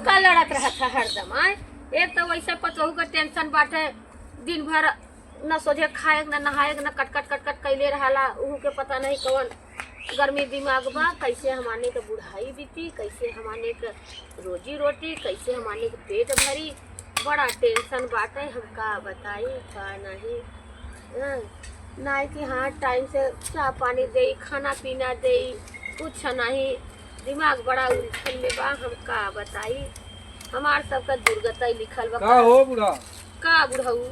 का लड़त रहा था हरदम आए। एक तो वैसे पतोहू का टेंशन बाटे, दिन भर न सोझे खाए न नहाए न कटकट कटकट कैले रहाला। उहू के पता नहीं कौन गर्मी दिमाग बा, कैसे हमारे के बुढ़ाई बीती, कैसे हमारे के रोजी रोटी, कैसे हमारे के पेट भरी। बड़ा टेंशन बाटे, हम का बताई का नहीं। नहीं कि हाँ टाइम से चाह पानी दे, खाना पीना दे, कुछ नहीं। दिमाग बड़ा उलझल बा, हम का बताई। हमार सबका दुर्गति लिखल बा। का हो बुढ़ा? का बुढ़ऊ?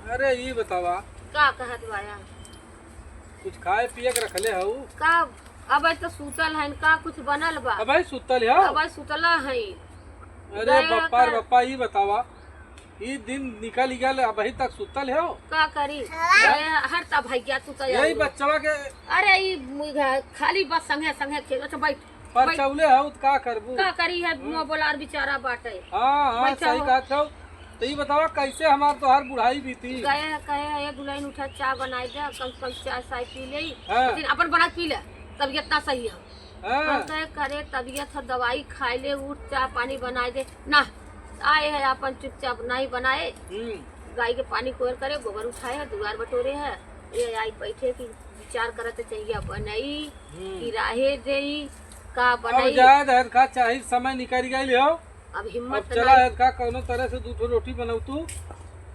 अरे ये बतावा, का कहत बाया? कुछ खाए पिए के रखले हऊ? का अब तो सूतल है, का कुछ बनल बा? अब सुतल है? अब सुतला है। अरे बप्पा रे बप्पा, ये बतावा, ये दिन निकल गया अभी तक सुतल है? का करी हर तब भैया तू तो यही बच्चवा के। अरे ये खाली बस संगे संगे खेल। अच्छा बैठ पर चौले है तो का करबू? का करी है मोबाइल बेचारा बाटे। हाँ हाँ सही कहत हो। तो ये बतावा कैसे हमार तोहार बुढ़ाई बीती? गए कहे एक दुल्हन उठा चाय बनाई दे, कम से कम चाय साय पी ले, हाँ। लेकिन अपन बना पी ले, तबीयत ना सही है। हाँ। हम कहे करे तबीयत है, दवाई खाए ले, उठ चाय पानी बनाए दे ना। आए है अपन चुपचाप नहीं बनाए, गाय के पानी कोर करे, गोबर उठाए है, दुआर बटोरे है, ये आई बैठे की विचार करते चाहिए बनाई कि राहे दे का बनाई। खा चाहिए समय निकल गई हो। अब हिम्मत चला का कोनो तरह से दूठो रोटी बनाऊ तू।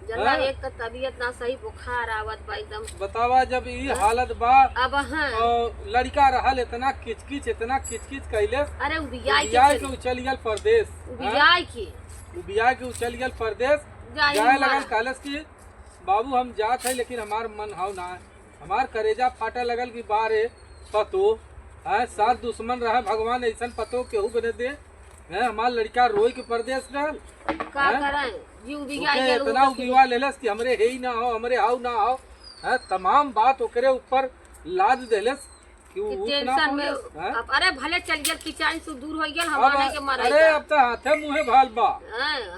जल्ला एक तो तबीयत ना सही, बुखार आवत बा एकदम। बतावा जब ये हालत बा, अब हाँ लड़का रहल इतना किचकिच कैले। अरे के उचल गल परदेश, बियाह के उचल गल परदेश, जाए लगल कॉलेज की बाबू हम जात है, लेकिन हमार मन हाव ना, हमार करेजा फाटा लगल की बारे पतो है। साथ दुश्मन रहा भगवान ऐसा पतो केहू बने दे है। हमार लड़का रोई के परदेश रहल, का करें इतना विवाह लेलस कि हमरे हे ही ना हो, हमरे हाउ ना हो है। तमाम बात ओकरे ऊपर लाद देलस कि टेंशन में। अरे भले चल गया किचाइन से दूर हो गया, हमारे के मराई। अरे अब तो हाथे मुँहे भाल बा,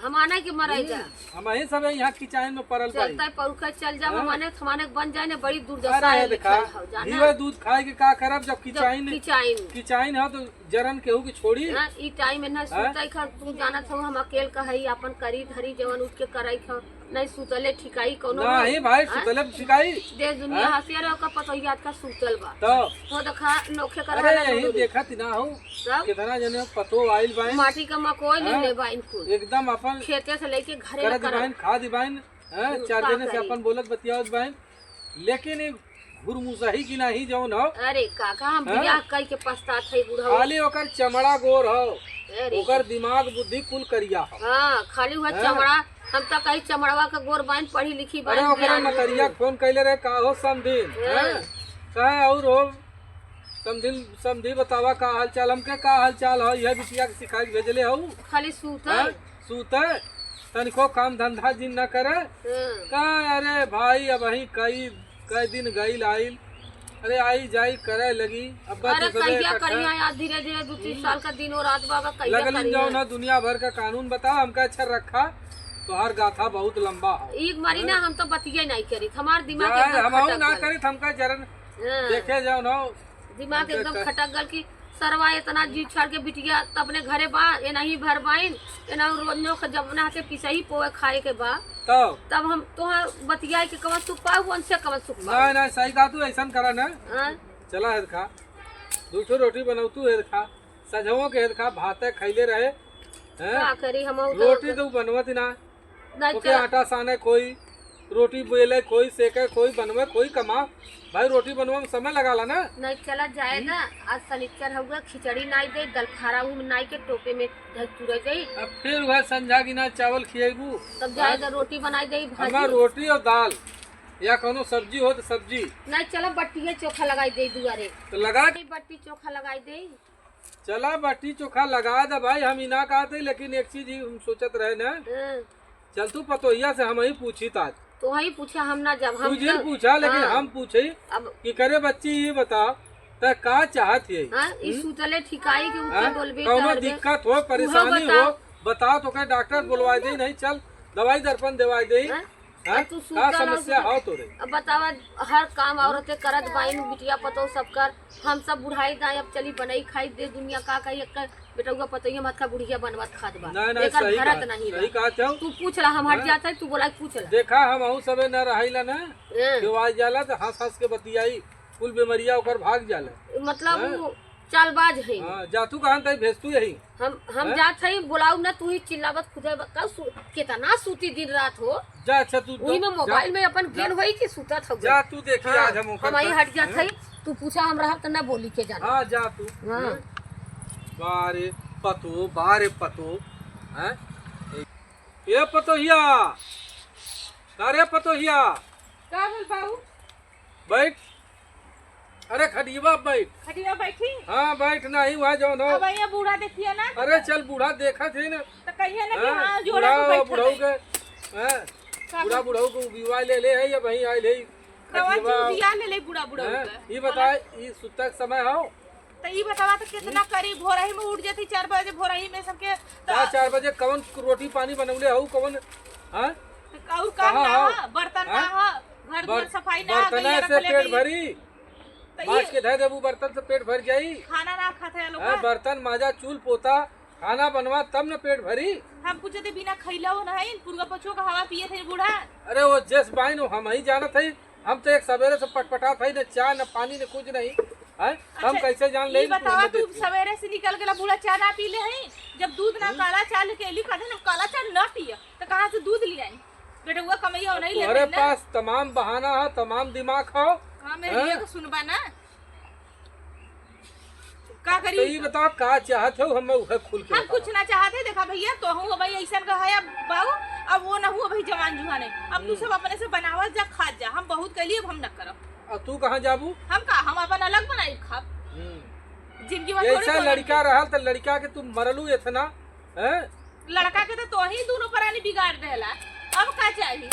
हमारे के मराई जा। हम ही सब यहाँ किचाइन में पड़ल चलता परुखा चल जा, हमारे बन जाए ना बड़ी दुर्दशा है। घी दूध खाए के का करब जब किचाइन है तो जरन केहू की छोड़ी। ई टाइम में ना सुतई खा, तू जानत हो हम अकेल का है, अपन करी धरी जवन उठ के कराई खा, नहीं सुतले ठिकाई कोनो नहीं भाई, सुतले ठिकाई दे दुनिया हसिया का पतोहिया का सुतल बा तो देखा नोखे कर। अरे यही देखा ना हो कितना जने पतो आइल बाइन, माटी का मकोई ले ले बाइन फूल एकदम अपन खेते से लेके घरे कर खा दी बाइन, चार जने से अपन बोलत बतियावत बाइन, लेकिन गुरमुसाही की नहीं जौन हो। अरे काका हम बियाह कई के पछतात है बुढ़ा। खाली ओकर चमड़ा गोर हो, ओकर दिमाग बुद्धि कुल करिया हो। हां खाली हुआ चमड़ा, हम तो कहीं चमड़वा का गोर बाइन पढ़ी लिखी बाइन। अरे ओकरे मतरिया फोन कैले रहे का हो समधिन कहे और हो समधी बतावा का हाल चाल, हमके का हाल चाल हो, यह बिटिया के सिखाई भेजले हो। खाली सूते तनिको काम धंधा जिन न करे का। अरे भाई अब वही कई दिन गईल आइल, अरे आई जाई करे लगी। अब अरे कहिया करिया यार, धीरे धीरे 2-3 साल का दिन और रात बाबा कहिया लगल जाओ ना। दुनिया भर का कानून बता, हमका अच्छा रखा तो हर गाथा बहुत लंबा है। एक मारी ना हम तो बतिया नहीं करी, हमार दिमाग हम ना करी, हमका जरन देखे जाओ ना दिमाग एकदम खटक गल की सरवा इतना जी छाड़ के बिटिया अपने घरे बा, ये नहीं भर बाइन, ये ना रोजनो जब ना के पिसही पोए खाए के बा, तब हम तो बतिया के कवन सुख पाऊ, उनसे कवन सुख पाऊ। ना सही कहा तू, ऐसा करा ना। चला हेद खा, दूठो रोटी बनाऊ तू, हेद खा सजवो के, हेद खा भाते खैले रहे का करी हम रोटी तो बनवत ना, ओके आटा साने कोई, रोटी बेले कोई, सेके कोई, बनवे कोई, कमा भाई रोटी बनवा में समय लगा ला ना। नहीं चला जाएगा, आज शनिचर होगा, खिचड़ी नाई दे, दल खारा नाई के टोपे में पूरा गई। अब फिर वह संझा की ना चावल खिएबू, तब जाएगा रोटी बनाई दे, रोटी और दाल या कोनो सब्जी हो तो सब्जी। नहीं चला बट्टी चोखा लगाई दे दुआरे, तो लगा बट्टी चोखा लगाई दे। चला बट्टी चोखा लगा दे भाई, हम ही ना कहते, लेकिन एक चीज हम सोचत रहे ना, चल तू पतोहिया से हम ही पूछी था, तो वही पूछा हम ना, जब हम तुझे पूछा लेकिन हम पूछे अब कि करे बच्ची ये बता तो का चाहत है सुतले ठिकाई के ऊपर बोलबे कौनो दिक्कत हो परेशानी हो बता, तो क्या डॉक्टर बुलवा दे, नहीं चल दवाई दर्पण दवाई दे, तू का समस्या हो तो रे। अब बतावा हर काम औरतें करत बाइन, बिटिया पतो सब कर, हम सब बुढ़ाई दाए, अब चली बनाई खाई दे दुनिया का कही बेटा पतैया मत खा, बुढ़िया बनवत खाद बा। नहीं एकर सही भरत कहा, नहीं सही बा। कहा चाहू। तू पूछ ला, हम हट जाते तू बोला पूछ ला। देखा हम अहू सबे न रहिला ना, हाँ। जो आ जाला तो हंस हंस के बतियाई, कुल बीमारिया ओकर भाग जाला। मतलब हाँ। वो चालबाज है। हाँ, जातू कहाँ तई भेजतू यही। हम जात है, बुलाऊ ना, तू ही चिल्लावत खुदे कितना सूती दिन रात हो। जा अच्छा तू वही में मोबाइल में अपन गेन होई कि सुतत हो। जा तू देखी आज हम ओकर हम आई कर- हट जात है, तू पूछा हम रहा तो ना बोली के जाना। हाँ जा तू। हाँ। बारे पतो हैं ये पतोहिया, अरे पतोहिया का बोल बाबू? बैठ, अरे खड़ीवा बैठ। खटिया बैठी। हाँ बैठ, नहीं वहाँ जो अब यहाँ बूढ़ा देखिए ना, अरे चल बूढ़ा देखा थे ना, तो कहिए ना कि हाँ, हाँ जोड़ा को बैठल बुढ़ऊ है। के हैं, बुढ़ऊ को विवाह ले है या वही आए ले कवन चूड़िया ले ले बूढ़ा बूढ़ा हैं? के। ये बताए ये सुतक समय हो तो ये बतावा तो कितना करी, भोरही में उठ जाती 4 बजे, भोरही में सबके तो 4 बजे कवन रोटी पानी बनौले हो कवन। हाँ और काम कहाँ ना हो? हो, बर्तन ना हाँ? हो, घर द्वार सफाई ना हो, बर्तन गैया से रखले पेट गई। भरी, तो माज ये के धर देबू बर्तन से पेट भर जाई। खाना ना खाते हैं लोग। हाँ, बर्तन माजा चूल पोता खाना बनवा तब न पेट भरी। हम पूछे थे बिना खैला हो ना है, पुरगा पछो का हवा पिए थे बूढ़ा। अरे वो जस बाइन हम ही जाना थे, हम तो एक सवेरे से पटपटा थे, न चाय न पानी न कुछ नहीं है। हम अच्छा, कैसे जान ले ये बतावा तू सवेरे से निकल गया बूढ़ा चाय ना पी ले है, जब दूध ना काला चाय लेके एली कहते ना काला चाय ना पिए तो कहाँ से दूध ले आई? बेटा वो कमैया नहीं तुम्हारे लेते ना। पास तमाम बहाना है, तमाम दिमाग हो। हाँ मेरे लिए तो सुनबा ना, का तो करी? ये बताओ का चाहत हो, हम उहे खुल के हम बताओ। कुछ ना चाहते, देखा भैया तो हूँ भाई ऐसा का है बाबू, अब वो ना हुआ भाई जवान जुहा नहीं, अब तू सब अपने से बनावत जा खा जा, हम बहुत कैलिए अब हम न करब। अब तू कहाँ जाबू? हम अपन अलग बनाई खाब, जिंदगी में थोड़ी ऐसा कोनो- लड़का रहा तो लड़का के तुम मरलू इतना है, लड़का के तो ही दोनों प्राणी बिगाड़ देला, अब का चाहिए?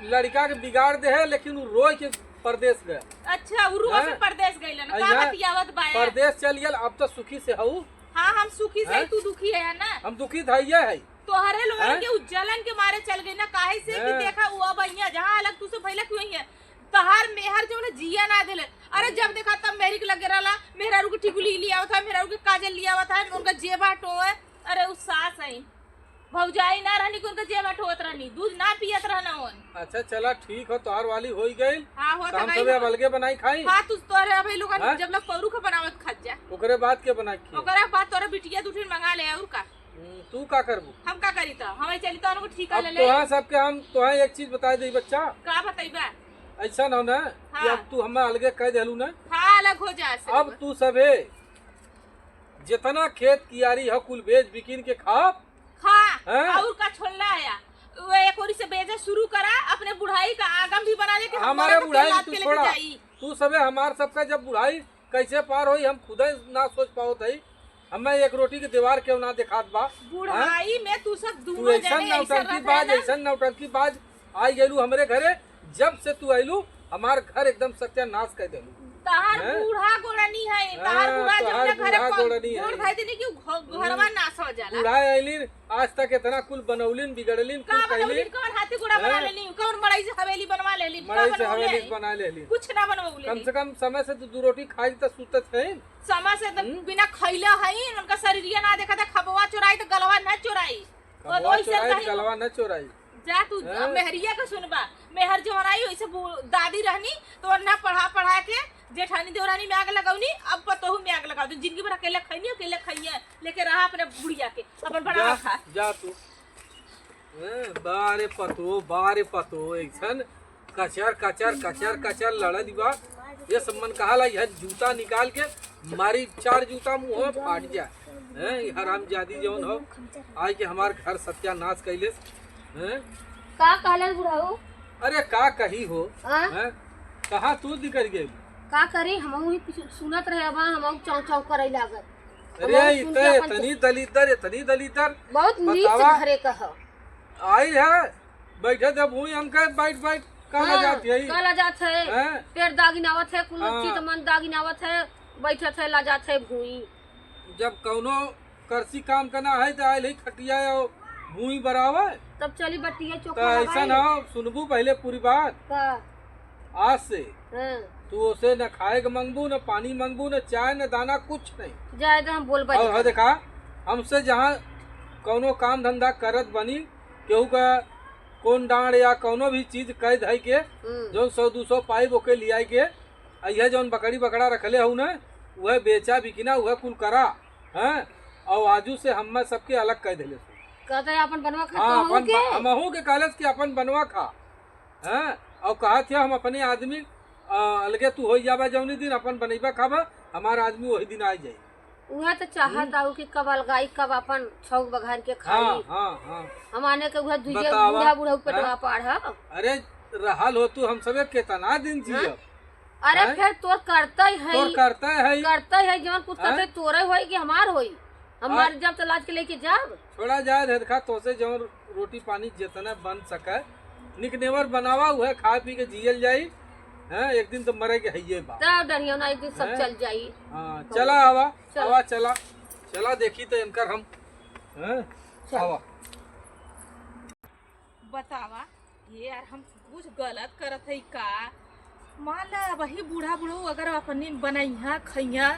लड़का के बिगाड़ दे है, लेकिन वो रोज के परदेश गया। अच्छा उरुआ से हैं? परदेश गइल ना, का अइहा, बतियावत बाया? परदेश चल गया, अब तो सुखी से हूँ। हाँ हम सुखी से, हैं? तू दुखी है ना? हम दुखी धैये है। तोहरे लोगन हैं? के उज्जलन के मारे चल गई ना, काहे से कि हैं? देखा वो अब अइया जहाँ अलग तू से पहले क्यों है तहार मेहर जो ना जिया ना दिले। अरे जब देखा तब मेहर लगे रहा, मेहरा रुक टिकुली लिया था, मेहरा रुक काजल लिया हुआ था, उनका जेबा टोए। अरे उस सास आई भौजाई ना रहनी, उनका जेबा टोत रहनी, दूध ना पियत रहना उन। अच्छा चला ठीक हो, तोहार वाली हो ही गई। हाँ हो हम सब अब अलगे बनाई खाई। हाँ तू तोरे अभी लोग हैं? जब लोग पौरू का बनावत खा जा, ओकरे बाद के बनाई खी। ओकरा बाद तोरे बिटिया दूठिन मंगा ले और का तू का करबू? हम का करी तो हमें चली तो उनको ठीका अब ले ले। तोहा सबके हम तोहा एक चीज बता दी बच्चा, का बताइबा? ऐसा न हो ना कि हाँ। अब तू हमें अलगे कह देलू ना, हाँ अलग हो जा से। अब तू सबे जितना खेत कियारी हो कुल बेच बिकिन के खा। हाँ हैं? और का छोड़ना है वो एक ओरी से बेचे शुरू करा, अपने बुढ़ाई का आगम भी बना ले कि हमारे हमारे बुढ़ाई लाद तू के लेके छोड़ा, जाई। तू सबे हमार सबका जब बुढ़ाई कैसे पार होई हम खुद ना सोच पाओ थे। हमें एक रोटी के दीवार क्यों ना दिखात बा। बुढ़ाई में तू सब तू दोनों ऐसा जने ऐसा नौटंकी रहते बाज, हैं ऐसा नौटंकी बाज आई गेलू हमरे घरे। जब से तू आइलू हमार घर एकदम सत्यानाश कर देलू। तहार हैं? बूढ़ा गोड़नी है, तहार हाँ, बूढ़ा जो तहार ना घरे बूढ़ा गोड़नी है। गोड़ भाई देने की घरवा नाश हो जाला। बूढ़ा आइलिन आज तक इतना कुल बनौलिन बिगड़लिन का कुल बनौली, कैलिन, कौन हाथी घोड़ा बना हैं? लेली, कौन मड़ई से हवेली बनवा लेली, का मड़ई से बनौले हवेली है? बना लेलिन। कुछ ना बनवले। कम से कम समय से तू 2 रोटी खाई तो सुतत है। समय से तो बिना खैला हई, उनका शरीरिया ना देखा था, खबवा चोराई तो गलवा ना चोराई। और कबवा वैसे चोराई कहीं- गलवा न चोराई। जा तू हैं? मेहरिया का सुनबा, मेहर जो हराई वैसे दादी रहनी तो ना पढ़ा के जेठानी देवरानी में आग लगावनी, अब पतोहू में आग लगाओ, जिंदगी भर अकेले खइया लेके रहा अपने बुढ़िया के अपन बड़ा खा। जा तू बारे पतो ऐसन कचर कचर कचर कचर लड़ दिबा। ये सम्मन कहाला यह जूता निकाल के मारी 4 जूता मुंह में फाट जा। हैं हराम जादी जवन हो आज के हमार घर सत्यानाश कैले। हैं का कहलन बुढ़ाऊ? अरे का कही हो, हाँ? हैं कहाँ तू निकल गई? का करी, हम ही कुछ सुनत रहे बा, हम चाव चाव करे लागत। अरे हमहू सुन के इतने अपन इतनी दलितर बहुत नीच बतावा। घरे का ह। आई है बैठे जब हुई हम कहे बैठ कहा जाती है। काला जात है, हैं? पेट दागिनावत है, कुल हाँ। चित मन दागिनावत है, बैठत है ला जात है भूई। जब कौनो करसी काम करना है तो आयल ही खटिया भूमि बराबर। तब चली बट्टिया तो चोखा ऐसा ना हो, सुनबू पहले पूरी बात। का आज से हाँ। तू उसे न खाए के मंगबू, न पानी मंगबू, न चाय, न दाना, कुछ नहीं। जाए तो हम बोल और हाँ देखा हमसे जहाँ कौनो काम धंधा करत बनी केहू का कौन डांड या कौनो भी चीज कैद है के जो 100-200 पाइप ओके लिया के यह जौन बकरी बकरा रखले हूँ ना वह बेचा बिकिना वह कुल करा हैं और आजू से हम सबके अलग कह दिले कहते अपन बनवा खा हाँ अपन हमहू के कहलस कि अपन बनवा खा हैं और कहा थे हम अपने आदमी अलगे तू हो जाबा जौनी दिन अपन बनैबा खाबा हमारा आदमी वही दिन आ जाई उहे तो चाहत आऊ कि कब अलगाई कब अपन छौक बघार के खाई हाँ हाँ हाँ हमाने के उहे दुइये बतावा, बूढ़ा बूढ़ा पेटवा पाड़ ह अरे रहल हो तू हम सबे केतना दिन जियो अरे फिर तोर करते है तोर करता है जवन कुछ करते तोरे होई कि हमार होई हमार जब तो लाज के लेके जाब थोड़ा जाए देखा तो से जवन रोटी पानी जितना बन सके निकनेवर बनावा हुआ खा पी के जियल जाई हैं एक दिन तो मरे के है ये बात तब डरियो ना एक दिन सब चल जाई हाँ चला आवा चला देखी तो इनकर हम हैं आवा बतावा ये यार हम कुछ गलत करत है का मान ला वही बूढ़ा बूढ़ो अगर अपनी बनैया खैया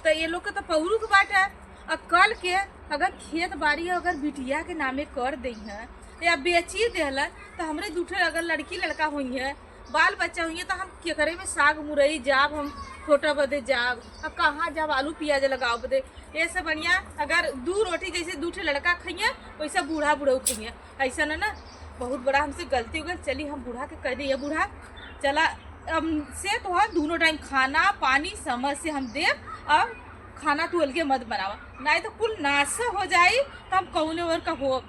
तो ये लोग के तो पौरू के बात है और कल के अगर खेत बाड़ी अगर बिटिया के नामे कर दी है या बेची देला तो हमरे दूठे अगर लड़की लड़का हुई है बाल बच्चा हुई है तो हम क्या करे में साग मुरई जाब हम छोटा बदे जाब अब कहाँ जाब आलू प्याज लगाओ बदे ऐसे बढ़िया अगर 2 रोटी जैसे दूठे लड़का खाइए वैसे बूढ़ा बूढ़ो खाइए ऐसा ना बहुत बड़ा हमसे गलती हो गई चली हम बूढ़ा के कह दिए बूढ़ा चला से तो हम दोनों टाइम खाना पानी समझ से हम दे और खाना तू अलगे मत बनावा नहीं तो कुल नाशा हो जाई तो हम कौने और का हो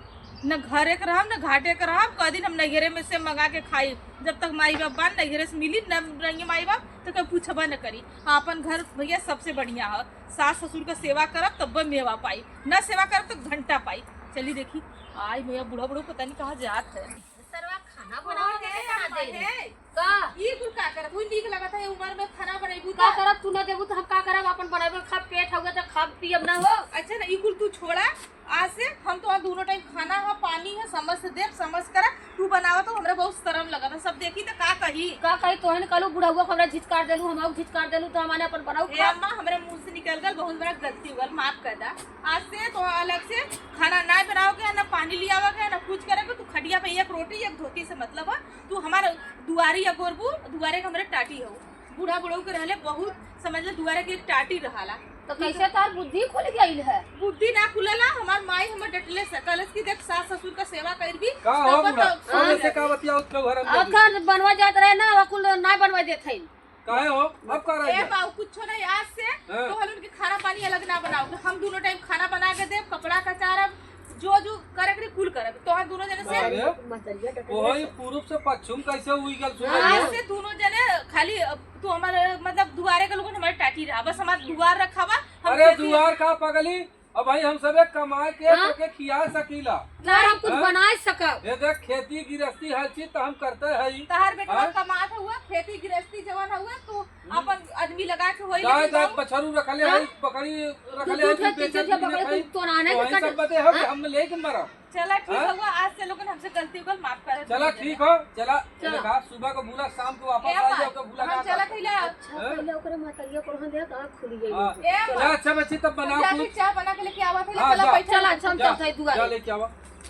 न घरे के रहम न घाटे के रहम कह दिन हम नैहरे में से मंगा के खाई जब तक माई बाप बन नैहरे से मिली न रही माई बाप तो कभी पूछबा न करी अपन घर भैया सबसे बढ़िया है सास ससुर का सेवा करब तब मेवा पाई न सेवा करब तो घंटा पाई चली देखी आई भैया बूढ़ा बूढ़ा पता नहीं कहाँ जात है सरवा खाना बनावे के खाना दे है का ये कुल का करत हुई नीक लगत है उम्र में खाना बनाइबू का करब तू ना देबू तो हम का करब अपन बनावे खा पेट हो गया तो खा पियब ना हो अच्छा ना इकुल तू छोड़ा आज से हम तो दोनों टाइम खाना है पानी है समझ से देव समझ कर तू बनावा तो हमरा बहुत शर्म लगा था सब देखी तो का कही तोहन कलू बुढ़ावा हमरा झिटकार देलू हम झिटकार देलू तो हमारे अपन बनाऊ ए अम्मा हमरे मुंह से निकल गल बहुत बड़ा गलती हो गल माफ कर दा आज से तो अलग से खाना ना बनाओगे ना पानी लियाओगे ना कुछ करेगे तू खटिया पे एक रोटी एक धोती से मतलब है तू हमारे दुआरी या गोरबू दुआरे के हमरे टाटी हो बूढ़ा बुढ़ऊ के रहले बहुत समझ ले दुआरे के एक टाटी रहाला तो कैसे तार बुद्धि खुल गई है बुद्धि ना खुलेला हमार माई हमर डटले सकल की देख सास ससुर का सेवा कर भी का हो बुढ़ा सोने से का बतिया उत घर में अखर बनवा जात रहे ना अकुल ना बनवा देत है काहे हो अब कर रही ए है बाऊ कुछ नहीं आज से तो हम उनके खाना पानी अलग ना बनाओगे हम दोनों टाइम खाना बना के दे कपड़ा का चारब जो जो करे के कुल करब तो हम दोनों जने से अरे ओही पूरब से पश्चिम कैसे हुई गल सुन आज से दोनों जने खाली तू हमारे मतलब दुआरे के लोगन हमारे टाटी रहा बस हमारा दुआर रखावा अरे दुआर का पगली अब भाई हम सबे कमा के तोके खिया सकीला ना हम कुछ बना सकब ये देख खेती गृहस्थी हर चीज तो हम करते हैं तहार बेटा कमात हुआ खेती गृहस्थी जवान हुआ तो अपन आदमी लगा के होई गाय गाय बछरू रखले है बकरी रखले है बेचे बकरी तो नाने वही सब बते हो कि हम लेके मरा चला ठीक हुआ आज से लोगन हमसे गलती हो गल माफ कर चला ठीक हो चला लगा सुबह को बुला शाम को वापस आ जाओ तो बुला हम चला खइला अच्छा पहले ओकरे मतरिया को हम देख आंख खुली गई चला अच्छा बच्ची तब बनाओ जाके चाय बना के लेके आवा थे हाँ, चला जा। बैठा चला हम चलते दुआ जा लेके आवा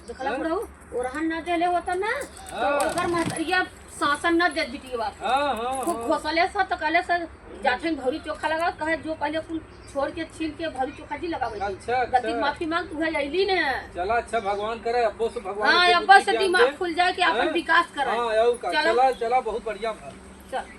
देखला बुढ़ऊ ओरहन न देले होता ना तो ओकर मतरिया शासन न दे बिटिया हां हां खूब घोसले से तो कले से जाथे भौरी चोखा लगा कहे जो पहले कुल छोड़ के छील के भौरी चोखा जी लगावे अच्छा गलती माफी मांग तू है अइली ने चला अच्छा भगवान करे अब्बो से भगवान हां अब से दिमाग खुल जाए कि अपन विकास करे हां चला चला बहुत बढ़िया चल